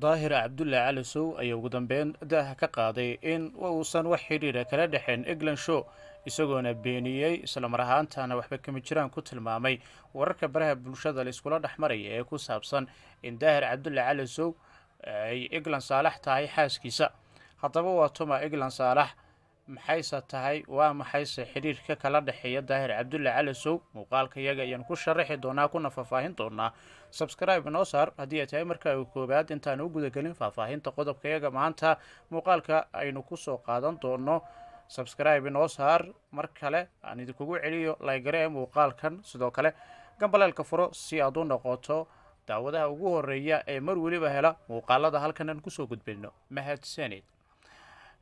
daahir cabdulle cali sow ayaa ugu dambeyn daaha ka qaaday in uusan wax xidhiira kala dhexeen england show isagoona beeniyey islamar ahaantana waxba kama jiraan ku tilmaamay wararka baraha bulshada la iskula dhex maraya ee ku saabsan in daahir cabdulle cali sow ay england saalax tahay xaaskiisa. haddaba waa tuma england saalax, maxayse tahay waa maxayse xidhiirka kala dhexeeya daahir cabdulle cali sow? muuqaalka iyaga ayaan ku sharaxi doonaa kuna faahfaahin doonaa. subscribe noo saar haddii ay tahay markaa koobaad intaan u gudagelin faahfaahinta qodobka iyaga maanta muuqaalka aynu kusoo qaadan doono. subscribe noo saar mar kale aan idinkugu celiyo laygare muuqaalkan, sidoo kale gambaleelka furo si aad u noqoto daawadaha ugu horeeya ee mar weliba hela muuqaalada halkan aan kusoo gudbino. mahadsanid.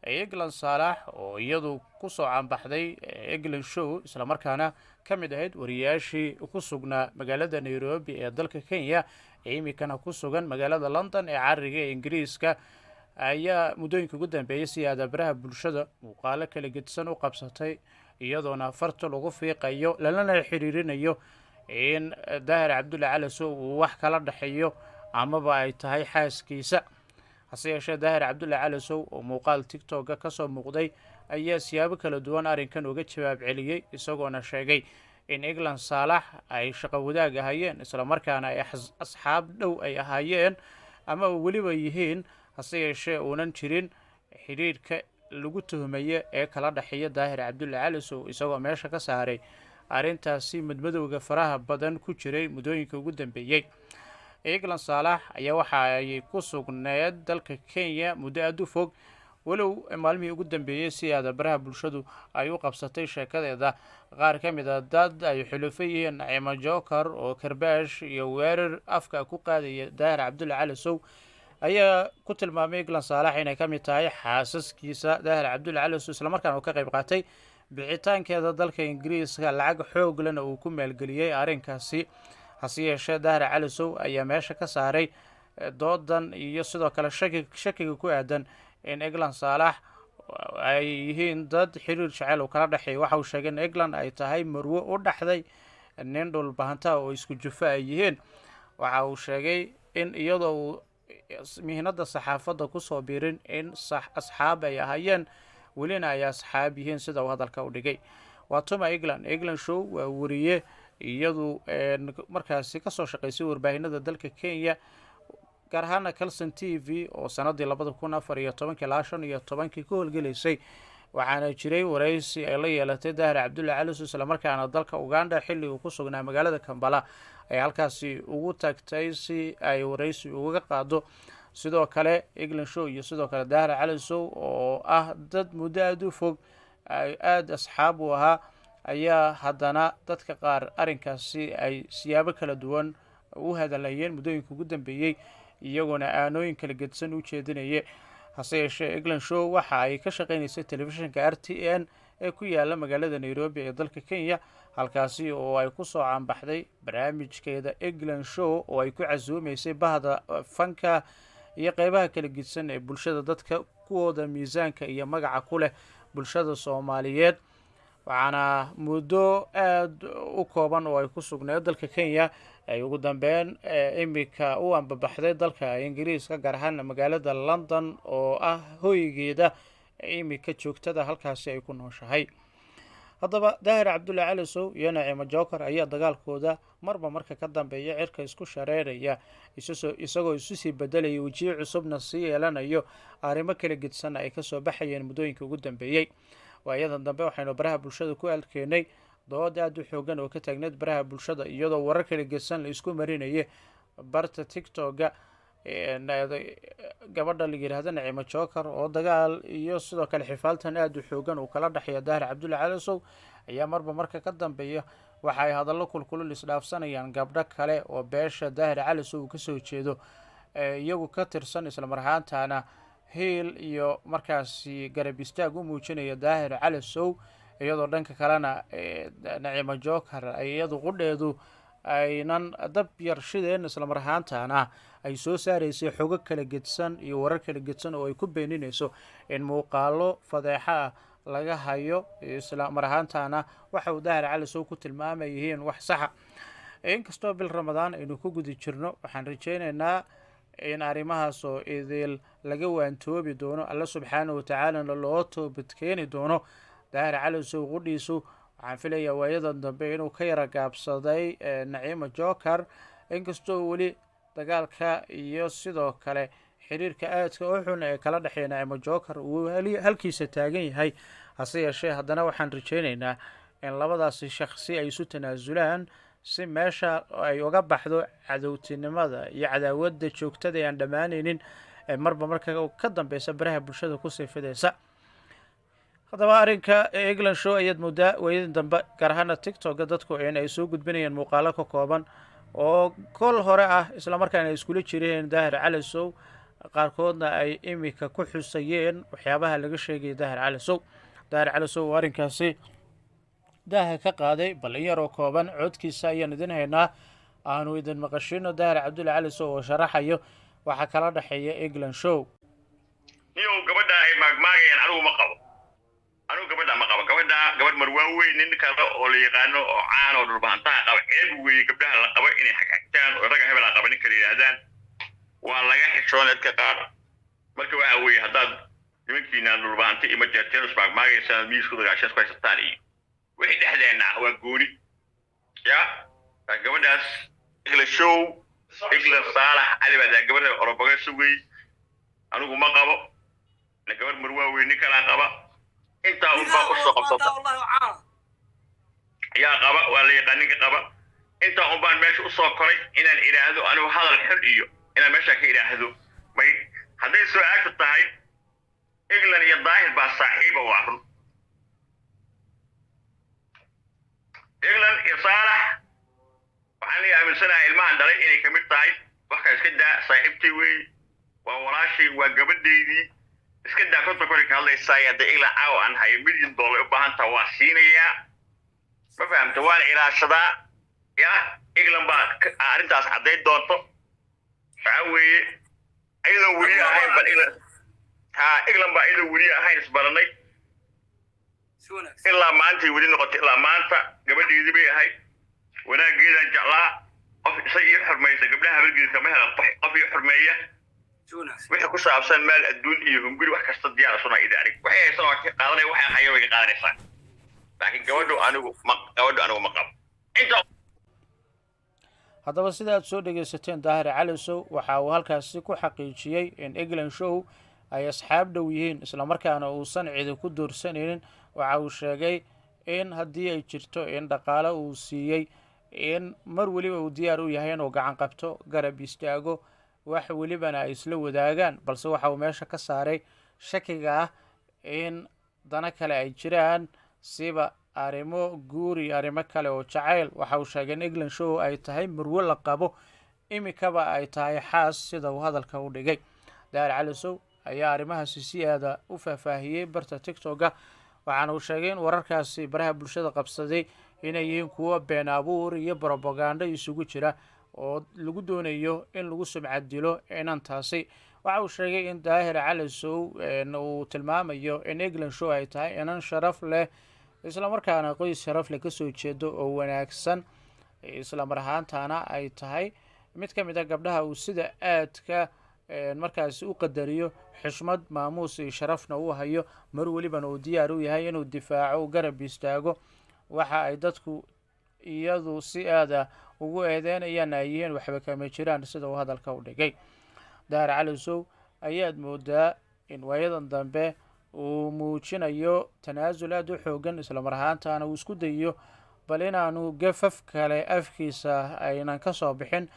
england saalax oo iyadu kusoo caanbaxday england show islamarkaana ka mid ahayd wariyaashii ku sugnaa magaalada nairobi ee dalka kenya ee imikana ku sugan magaalada london ee cariga ee ingiriiska, ayaa muddooyinka ugu dambeeyay si aadaabaraha bulshada muuqaalo kala gedisan u qabsatay, iyadoona farta lagu fiiqayo lalana xiriirinayo in daahir cabdulle cali sow uu wax kala dhexeeyo amaba ay tahay xaaskiisa. hase yeeshee daahir cabdulle cali sow oo muuqaal tigtogga kasoo muuqday ayaa siyaabo kala duwan arrinkan uga jawaab celiyey, isagoona sheegay in england saalax ay shaqo wadaag ahayeen islamarkaana ay asxaab dhow ay ahaayeen ama weliba yihiin, hase yeeshee uunan jirin xidhiirhka lagu tuhmaye ee kala dhexeeya daahir cabdulle cali sow, isagoo meesha ka saaray arrintaasi madmadowga faraha badan ku jiray muddooyinka ugu dambeeyey. england saalax ayaa waxa ay ku sugneed dalka kenya muddo aada u fog, walow maalmihii ugu dambeeyey si aadabaraha bulshadu ay u qabsatay sheekadeeda. qaar ka mid a dad ay xulufo yihiin nacimo joker oo karbaash iyo weerar afka ku qaadaya daahir cabdulle cali sow ayaa ku tilmaamay england saalax inay ka mid tahay xaasaskiisa daahir cabdulle cali sow, islamarkaana uu ka qayb qaatay bixitaankeeda dalka ingiriiska, lacag xoog lena uu ku maalgeliyey arrinkaasi. hase yeeshee daahir cali sow ayaa meesha ka saaray doodan iyo sidoo kale shakiga ku aadan in england saalax ay yihiin dad xiriir jecel uu kala dhexeeya. waxa uu sheegay in england ay tahay marwo u dhaxday nin dhulbahantaa oo isku jufo ay yihiin. waxa uu sheegay in iyadoo uu mihnada saxaafadda kusoo biirin in asxaab ay ahaayeen, welina ay asxaab yihiin sida uu hadalka u dhigay. waa tuma england show waa wariye iyadu markaasi kasoo shaqaysay warbaahinada dalka kenya, gaar ahaana calson t v oo sanadii 2014 ka howlgelaysay, waxaana jiray waraysi ay la yeelatay daahir cabdulle cali sow islamarkaana dalka uganda xilli uu ku sugnaa magaalada kambala ay halkaasi ugu tagtay si ay waraysi uga qaado. sidoo kale england show iyo sidoo kale daahir cali sow oo ah dad muddo aada u fog aada asxaab u ahaa, ayaa haddana dadka qaar arrinkaasi ay siyaabo kala duwan u hadalayeen muddooyinka ugu dambeeyey, iyagoona aanooyin kala gedisan u jeedinaya. hase yeeshee england show waxa ay ka shaqaynaysay telefishinka r t n ee ku yaala magaalada nairobi ee dalka kenya, halkaasi oo ay kusoo caanbaxday barnaamijkeeda england show oo ay ku casuumaysay bahda fanka iyo qeybaha kala gedisan ee bulshada, dadka kuwooda miisaanka iyo magaca ku leh bulshada soomaaliyeed. waxaana muddo aada u kooban oo ay ku sugneed dalka kenya ay ugu dambeyn imika u ambabaxday dalka ingiriiska, gaar ahaan magaalada london oo ah hoygeeda imika joogtada halkaasi ay ku nooshahay. haddaba daahir cabdulle cali sow iyo nacimo joker ayaa dagaalkooda marba marka ka dambeeya cirka isku shareeraya, isagoo isu sii bedelaya wejiyo cusubna sii yeelanayo. arrimo kala gedsan ay kasoo baxayeen muddooyinka ugu dambeeyey. waayadan dambe waxaynu baraha bulshada ku alkeenay dood aada u xoogan oo ka taagneed baraha bulshada, iyadoo warar kala gedsan la isku marinaya barta tigtogga. gabadha la yidhaahda nacimo joker oo dagaal iyo sidoo kale xifaaltan aada u xoogan uu kala dhexeeya daahir cabdulle cali sow ayaa marba marka ka dambeeya waxa ay hadallo kulkulul isdhaafsanayaan gabdho kale oo beesha daahir cali sow uu kasoo jeedo, iyagu ka tirsan islamar ahaantana hiil iyo markaasi garab istaag u muujinaya daahir cali sow, iyadoo dhanka kalena nacimo joker iyadu qudheedu aynan dab yar shideen islamar ahaantana ay soo saaraysay xogo kala gedsan iyo warar kala gedsan oo ay ku beeninayso in muuqaalo fadeexa ah laga hayo, islamar ahaantana waxa uu daahir cali sow ku tilmaamay yihiin wax saxa. inkastoo bil ramadaan aynu ku guda jirno, waxaan rajaynaynaa in arrimahaas oo idil laga waantoobi doono alla subxaana watacaalana loo toobadkeeni doono daahir calasow qudhiisu waxaan filayaa waayadan dambe inuu ka yara gaabsaday naciima joker inkastoo weli dagaalka iyo sidoo kale xiriirka aadka u xun ee kala dhexeeya naciima joker uu halkiisa taagan yahay hase yeeshee haddana waxaan rajaynaynaa in labadaasi shakhsi ay isu tanaasulaan si meesha ay uga baxdo cadowtinimada iyo cadaawadda joogtada ee aan dhammaanaynin ee marba marka ka dambeysa baraha bulshada kusii fidaysa haddaba arrinka england show ayaad moodaa waayadii dambe gaar ahaana tiktoka dadku in ay soo gudbinayeen muuqaalo ka kooban oo kol hore ah islamarkaana ay iskula jireen daahir calasow qaarkoodna ay imika ku xusayeen waxyaabaha laga sheegaya daahir calasow oo arrinkaasi daaha ka qaaday bal in yaroo kooban codkiisa ayaan idin haynaa aanu idin maqashino daahir cabdulla calasow oo sharaxayo waxaa kala dhexeeya england show niyow gabadha ay maagmaagayaan anigu gabadha ma qabo gabadh marwaan weyn nin kale oo la yaqaano oo caan oo dhulbahantaha qaba ceeb weeye gabdhaha la qabo inay xagxagtaan oo ragga hebel qaba ninka la yidhaahdaan waa laga xishoon dadka qaar marka waxa weeye haddaad nimankiina dhulbahanta ima jeerteen ismaagmaagaysaan miisku dagaashaas ku haysataan iyo wixii dhexdeenna ah waa gooni ya gabadhaas england show england saalax cali baa gabadha orobaga sugay anigu ma qabo gabadh marwaan weyn nin kala qaba intaa un baa usoo qabsata yaa qaba waa la yaqaaninka qaba intaa un baan meesha usoo koray inaan idhaahdo anigu hadal xun iyo inaan meesha ka idhaahdo may hadday soo aagta tahay england iyo daahir baa saaxiiba waa run england iyo saalax waxaan la aaminsanahay ilmahan dhalay inay ka mid tahay wax ka iska daa saaxiibtay weey waa walaashay waa gabadhaydii iska daa konta kori ka hadlaysaa hadda england caawa aan hayo $1 million u baahan taha waa siinayaa ma fahamta waana ilaashadaa ya england baa arrintaas cadday doonto waxaa weeye ayadoo weli ahayn bal england baa ayadoo weli ahayn isbaranay ilaa maantay weli noqotay ilaa maanta gabadheedii bay ahayd wanaageedaan jeclaa qof isag ii xurmaysa gabdhaha habargeedka ma hela qof ii xurmeeya wixii ku saabsan maal adduun iyo hunguri wax kasta diyaar suna ida arig waxay haysan waa ka qaadanay waxaan hayo way ka qaadanaysaa laakiin gabadhu anigu ma qabo inta haddaba sida aad soo dhegaysateen daahir calasow waxa uu halkaasi ku xaqiijiyey in england show ay asxaab dhow yihiin islamarkaana uusan cidi ku doorsanaynin waxa uu sheegay in haddii ay jirto in dhaqaale uu siiyey in mar weliba uu diyaar u yahay inuu gacan qabto garab istaago wax welibana ay isla wadaagaan balse waxa uu meesha ka saaray shakiga ah in dana kale ay jiraan siba arrimo guur iyo arrimo kale oo jacayl waxa uu sheegay in england show ay tahay marwo la qabo imikaba ay tahay xaas sida uu hadalka u dhigay daahir calasow ayaa arrimahaasi si aada u faahfaahiyey barta tiktoka waxaana uu sheegay in wararkaasi baraha bulshada qabsaday inay yihiin kuwo been abuur iyo brobagando isugu jira oo lagu doonayo in lagu sumcad dilo inantaasi waxa uu sheegay in daahir calasow uu tilmaamayo in england show ay tahay inan sharaf leh islamarkaana qoys sharaf leh kasoo jeedo oo wanaagsan islamar ahaantana ay tahay mid ka mid a gabdhaha uu sida aadka markaasi u qadariyo xushmad maamuus iyo sharafna uu hayo mar welibana uu diyaar u yahay inuu difaaco garab istaago waxa ay dadku iyadu si aada ugu eedeynayaan ay yihiin waxba kama jiraan sida uu hadalka u dhigay daahir calasow ayaad moodaa in waayadan dambe uu muujinayo tanaasul aada u xoogan islamar ahaantana uu isku dayiyo bal inaanu gafaf kale afkiisa aynan ka soo bixin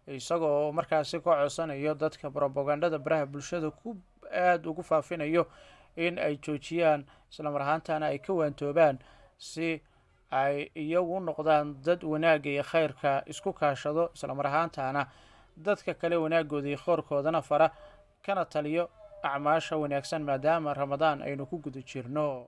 isagoo markaasi ka codsanayo dadka brobagandada baraha bulshada ku aada ugu faafinayo in ay joojiyaan islamar ahaantana ay ka waantoobaan si ay iyagu noqdaan dad wanaagga iyo khayrka isku kaashado islamar ahaantana dadka kale wanaagooda iyo khoorkoodana fara kana taliyo acmaasha wanaagsan maadaama ramadaan aynu ku guda jirno.